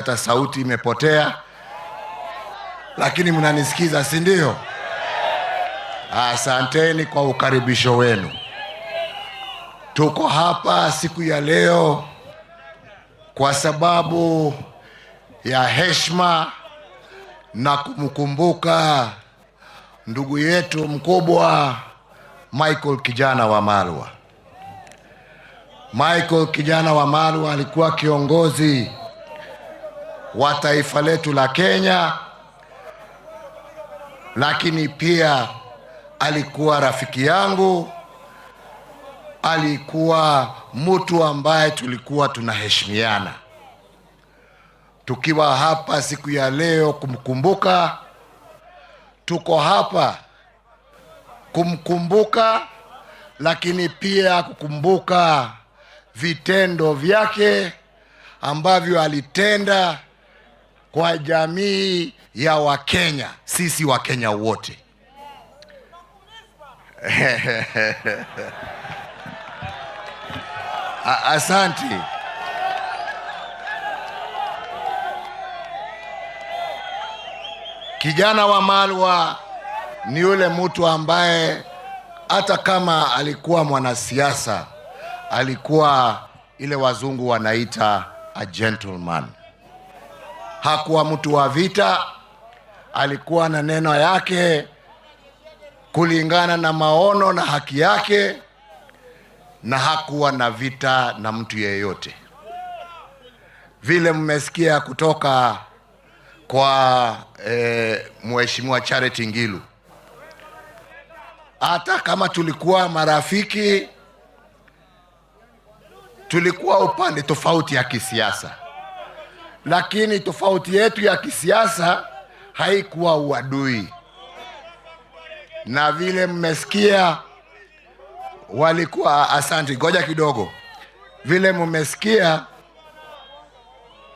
hata sauti imepotea, lakini mnanisikiza, si ndio? Asanteni kwa ukaribisho wenu. Tuko hapa siku ya leo kwa sababu ya heshima na kumkumbuka ndugu yetu mkubwa Michael Kijana Wamalwa. Michael Kijana Wamalwa alikuwa kiongozi wa taifa letu la Kenya, lakini pia alikuwa rafiki yangu, alikuwa mtu ambaye tulikuwa tunaheshimiana. Tukiwa hapa siku ya leo kumkumbuka, tuko hapa kumkumbuka, lakini pia kukumbuka vitendo vyake ambavyo alitenda kwa jamii ya Wakenya, sisi Wakenya wote. Asanti. Kijana Wamalwa ni yule mtu ambaye hata kama alikuwa mwanasiasa, alikuwa ile wazungu wanaita a gentleman. Hakuwa mtu wa vita, alikuwa na neno yake kulingana na maono na haki yake, na hakuwa na vita na mtu yeyote. Vile mmesikia kutoka kwa Mheshimiwa Charity Ngilu, hata kama tulikuwa marafiki, tulikuwa upande tofauti ya kisiasa, lakini tofauti yetu ya kisiasa haikuwa uadui. Na vile mmesikia walikuwa, asante, ngoja kidogo, vile mmesikia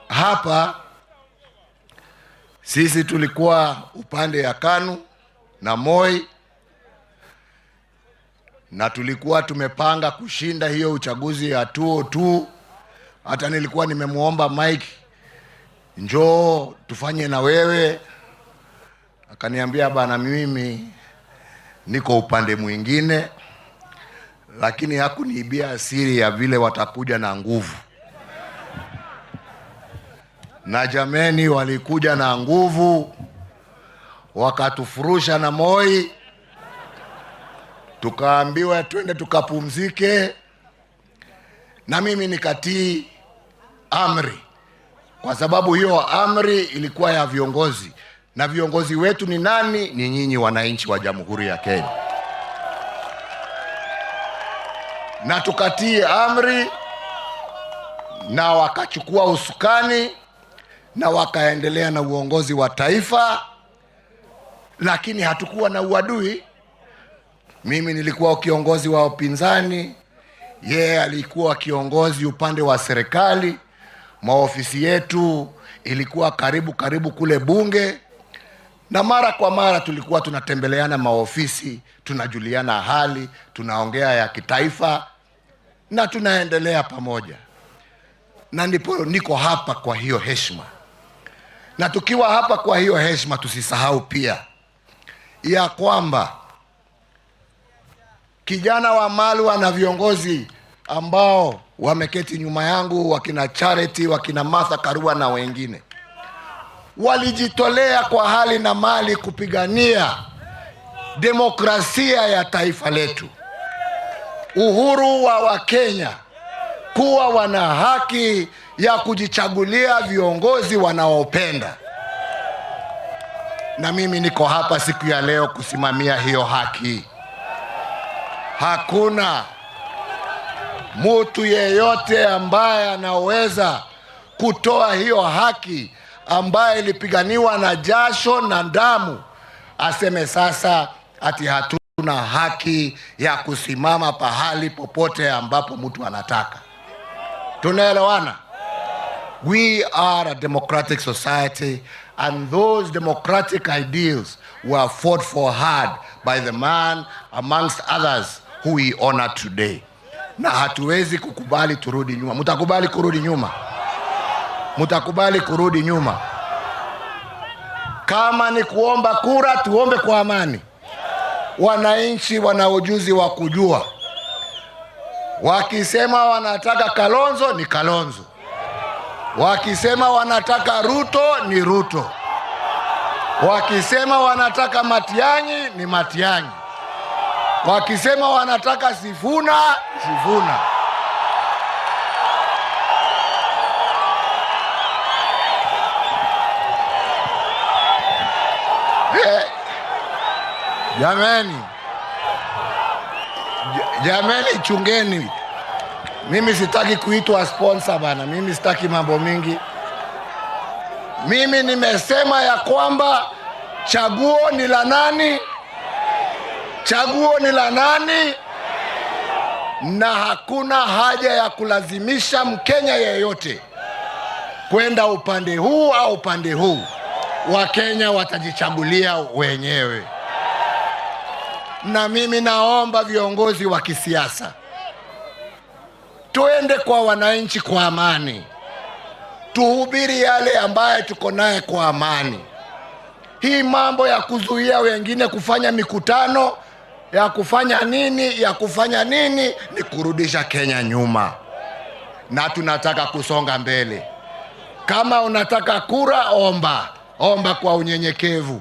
hapa, sisi tulikuwa upande ya KANU na Moi, na tulikuwa tumepanga kushinda hiyo uchaguzi ya 2002. Hata nilikuwa nimemuomba Mike, njoo tufanye na wewe. Akaniambia, bana, mimi niko upande mwingine, lakini hakuniibia siri ya vile watakuja na nguvu. Na jameni, walikuja na nguvu, wakatufurusha na Moi, tukaambiwa twende tukapumzike, na mimi nikatii amri, kwa sababu hiyo amri ilikuwa ya viongozi, na viongozi wetu ni nani? Ni nyinyi wananchi wa Jamhuri ya Kenya. Na tukatii amri, na wakachukua usukani na wakaendelea na uongozi wa taifa, lakini hatukuwa na uadui. Mimi nilikuwa kiongozi wa upinzani, yeye alikuwa kiongozi upande wa serikali. Maofisi yetu ilikuwa karibu kule bunge, na mara kwa mara tulikuwa tunatembeleana maofisi, tunajuliana hali, tunaongea ya kitaifa, na tunaendelea pamoja. Na ndipo niko hapa kwa hiyo heshima. Na tukiwa hapa kwa hiyo heshima, tusisahau pia ya kwamba Kijana Wamalwa na viongozi ambao wameketi nyuma yangu, wakina Charity, wakina Martha Karua na wengine, walijitolea kwa hali na mali kupigania demokrasia ya taifa letu, uhuru wa Wakenya, kuwa wana haki ya kujichagulia viongozi wanaopenda. Na mimi niko hapa siku ya leo kusimamia hiyo haki. Hakuna mtu yeyote ambaye anaweza kutoa hiyo haki ambaye ilipiganiwa na jasho na damu, aseme sasa ati hatuna haki ya kusimama pahali popote ambapo mtu anataka. Tunaelewana? We are a democratic society, and those democratic ideals were fought for hard by the man amongst others who we honor today. Na hatuwezi kukubali turudi nyuma. Mtakubali kurudi nyuma? Mtakubali kurudi nyuma? Kama ni kuomba kura, tuombe kwa amani. Wananchi wana ujuzi wa kujua. Wakisema wanataka Kalonzo ni Kalonzo, wakisema wanataka Ruto ni Ruto, wakisema wanataka Matiang'i ni Matiang'i, wakisema wanataka Sifuna, Sifuna. Jameni, chungeni. Mimi sitaki kuitwa sponsor bana. Mimi sitaki mambo mingi. Mimi nimesema ya kwamba chaguo ni la nani? Chaguo ni la nani? Na hakuna haja ya kulazimisha Mkenya yeyote kwenda upande huu au upande huu. Wakenya watajichagulia wenyewe. Na mimi naomba viongozi wa kisiasa tuende kwa wananchi kwa amani, tuhubiri yale ambaye tuko naye kwa amani. Hii mambo ya kuzuia wengine kufanya mikutano, ya kufanya nini ni kurudisha Kenya nyuma, na tunataka kusonga mbele. Kama unataka kura, omba kwa unyenyekevu.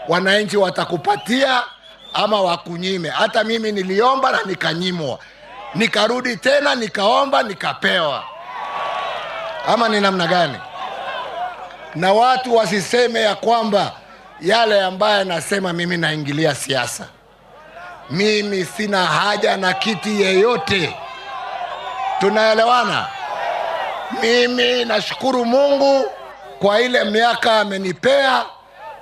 Wananchi watakupatia ama wakunyime. Hata mimi niliomba na nikanyimwa, nikarudi tena nikaomba nikapewa. Ama ni namna gani? Na watu wasiseme ya kwamba yale ambaye nasema mimi naingilia siasa. Mimi sina haja na kiti yeyote. Tunaelewana? Mimi nashukuru Mungu kwa ile miaka amenipea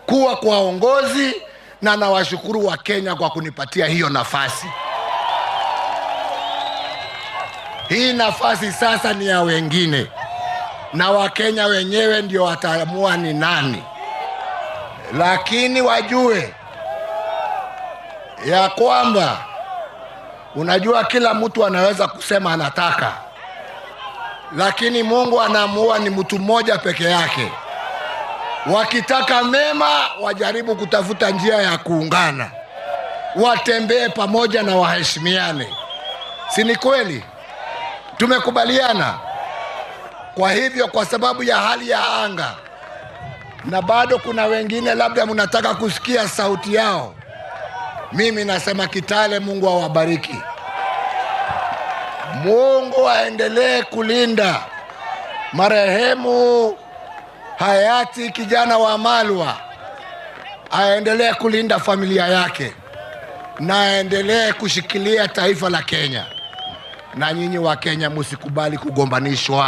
kuwa kwa uongozi, na nawashukuru wa Kenya kwa kunipatia hiyo nafasi. Hii nafasi sasa ni ya wengine, na Wakenya wenyewe ndio wataamua ni nani. Lakini wajue ya kwamba, unajua kila mtu anaweza kusema anataka, lakini Mungu anaamua ni mtu mmoja peke yake. Wakitaka mema, wajaribu kutafuta njia ya kuungana, watembee pamoja na waheshimiane. Si ni kweli? Tumekubaliana. Kwa hivyo, kwa sababu ya hali ya anga, na bado kuna wengine labda mnataka kusikia sauti yao, mimi nasema Kitale, Mungu awabariki. Mungu aendelee kulinda marehemu hayati kijana wa Malwa, aendelee kulinda familia yake, na aendelee kushikilia taifa la Kenya. Na nyinyi wa Kenya msikubali kugombanishwa.